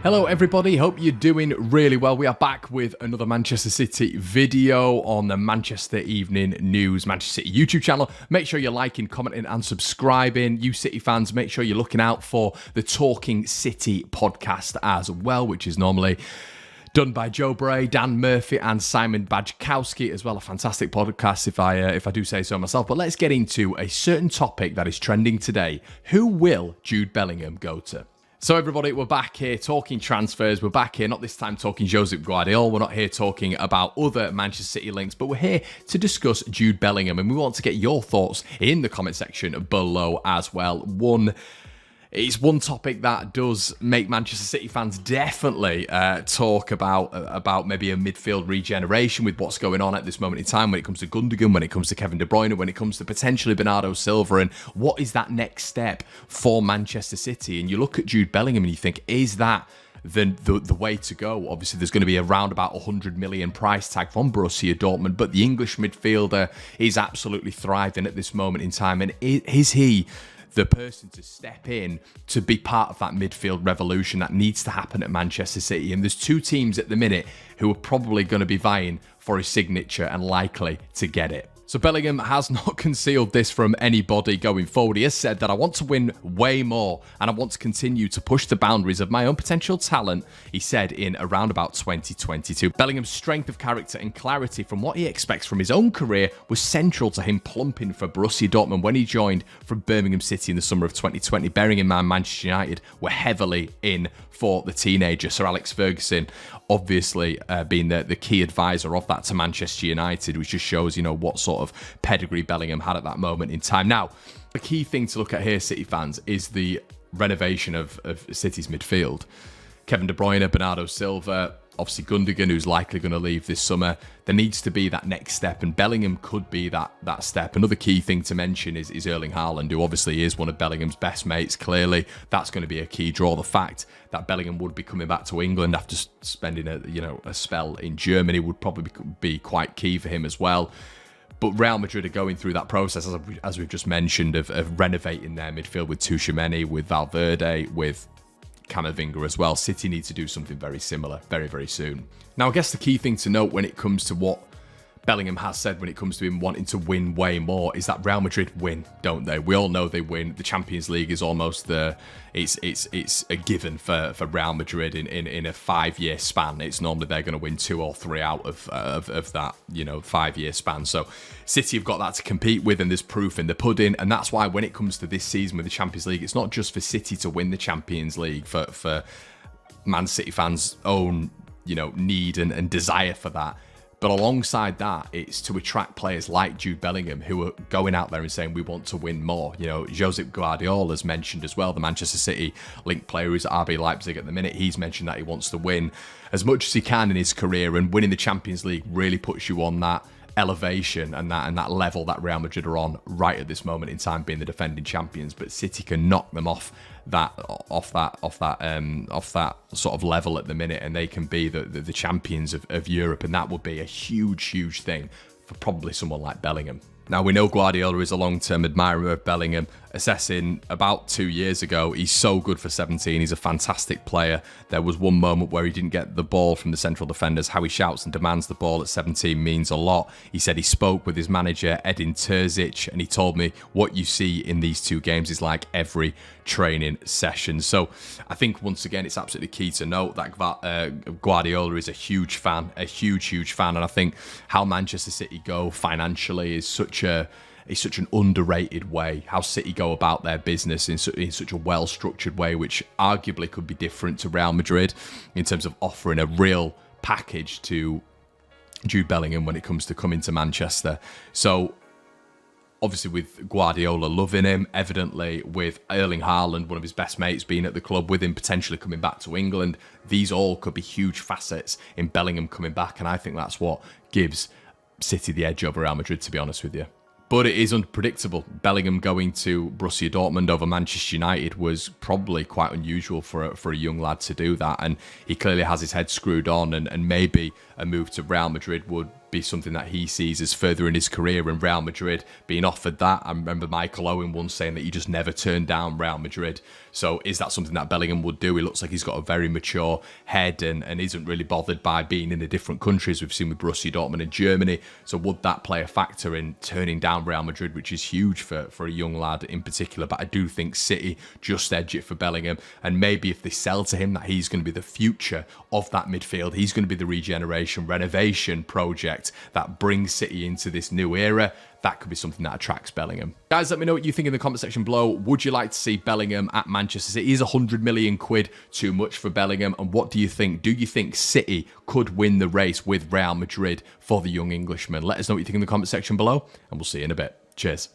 Hello everybody, hope you're doing really well. We are back with another Manchester City video on the Manchester Evening News Manchester City YouTube channel. Make sure you're liking, commenting and subscribing. You City fans, make sure you're looking out for the Talking City podcast as well, which is normally done by Joe Bray, Dan Murphy and Simon Bajkowski as well. A fantastic podcast if I do say so myself. But let's get into a certain topic that is trending today. Who will Jude Bellingham go to? So everybody, we're back here talking transfers. We're back here, not this time talking Josep Guardiola. We're not here talking about other Manchester City links, but we're here to discuss Jude Bellingham. And we want to get your thoughts in the comment section below as well. It's one topic that does make Manchester City fans definitely talk about maybe a midfield regeneration with what's going on at this moment in time when it comes to Gundogan, when it comes to Kevin De Bruyne, when it comes to potentially Bernardo Silva, and what is that next step for Manchester City? And you look at Jude Bellingham and you think, is that the way to go? Obviously, there's going to be around about 100 million price tag from Borussia Dortmund, but the English midfielder is absolutely thriving at this moment in time. And is he the person to step in to be part of that midfield revolution that needs to happen at Manchester City? And there's two teams at the minute who are probably going to be vying for his signature and likely to get it. So Bellingham has not concealed this from anybody going forward. He has said that I want to win way more and I want to continue to push the boundaries of my own potential talent, he said in around about 2022. Bellingham's strength of character and clarity from what he expects from his own career was central to him plumping for Borussia Dortmund when he joined from Birmingham City in the summer of 2020. Bearing in mind Manchester United were heavily in for the teenager. Sir Alex Ferguson obviously being the key advisor of that to Manchester United, which just shows, what sort of pedigree Bellingham had at that moment in time. Now, the key thing to look at here, City fans, is the renovation of City's midfield. Kevin De Bruyne, Bernardo Silva, obviously Gundogan, who's likely going to leave this summer. There needs to be that next step, and Bellingham could be that step. Another key thing to mention is Erling Haaland, who obviously is one of Bellingham's best mates. Clearly, that's going to be a key draw. The fact that Bellingham would be coming back to England after spending a spell in Germany would probably be quite key for him as well. But Real Madrid are going through that process, as we've just mentioned, of renovating their midfield with Tchouaméni, with Valverde, with Camavinga as well. City need to do something very similar very, very soon. Now, I guess the key thing to note when it comes to what Bellingham has said when it comes to him wanting to win way more is that Real Madrid win, don't they? We all know they win. The Champions League is almost it's a given for Real Madrid in a 5-year span. It's normally they're going to win 2 or 3 out of that 5-year span. So City have got that to compete with, and there's proof in the pudding. And that's why when it comes to this season with the Champions League, it's not just for City to win the Champions League, for Man City fans' own need and desire for that. But alongside that, it's to attract players like Jude Bellingham who are going out there and saying, we want to win more. Josep Guardiola's mentioned as well, the Manchester City linked player who's at RB Leipzig at the minute. He's mentioned that he wants to win as much as he can in his career, and winning the Champions League really puts you on that elevation and that level that Real Madrid are on right at this moment in time, being the defending champions. But City can knock them off that sort of level at the minute, and they can be the champions of Europe, and that would be a huge thing for probably someone like Bellingham. Now, we know Guardiola is a long-term admirer of Bellingham, assessing about 2 years ago, he's so good for 17, he's a fantastic player. There was one moment where he didn't get the ball from the central defenders. How he shouts and demands the ball at 17 means a lot. He said he spoke with his manager, Edin Terzic, and he told me, what you see in these 2 games is like every training session. So I think, once again, it's absolutely key to note that Guardiola is a huge fan, a huge fan, and I think how Manchester City go financially is such an underrated way. How City go about their business in such a well-structured way, which arguably could be different to Real Madrid in terms of offering a real package to Jude Bellingham when it comes to coming to Manchester. So obviously with Guardiola loving him, evidently with Erling Haaland, one of his best mates, being at the club with him, potentially coming back to England, these all could be huge facets in Bellingham coming back, and I think that's what gives City the edge over Real Madrid, to be honest with you. But it is unpredictable. Bellingham going to Borussia Dortmund over Manchester United was probably quite unusual for a young lad to do that, and he clearly has his head screwed on, and maybe a move to Real Madrid would be something that he sees as further in his career, and Real Madrid being offered that. I remember Michael Owen once saying that he just never turned down Real Madrid. So is that something that Bellingham would do? He looks like he's got a very mature head and isn't really bothered by being in a different country, as we've seen with Borussia Dortmund and Germany. So would that play a factor in turning down Real Madrid, which is huge for a young lad in particular? But I do think City just edge it for Bellingham. And maybe if they sell to him that he's going to be the future of that midfield, he's going to be the regeneration, renovation project that brings City into this new era, that could be something that attracts Bellingham. Guys, let me know what you think in the comment section below. Would you like to see Bellingham at Manchester City? Is 100 million quid too much for Bellingham? And what do you think? Do you think City could win the race with Real Madrid for the young Englishman? Let us know what you think in the comment section below, and we'll see you in a bit. Cheers.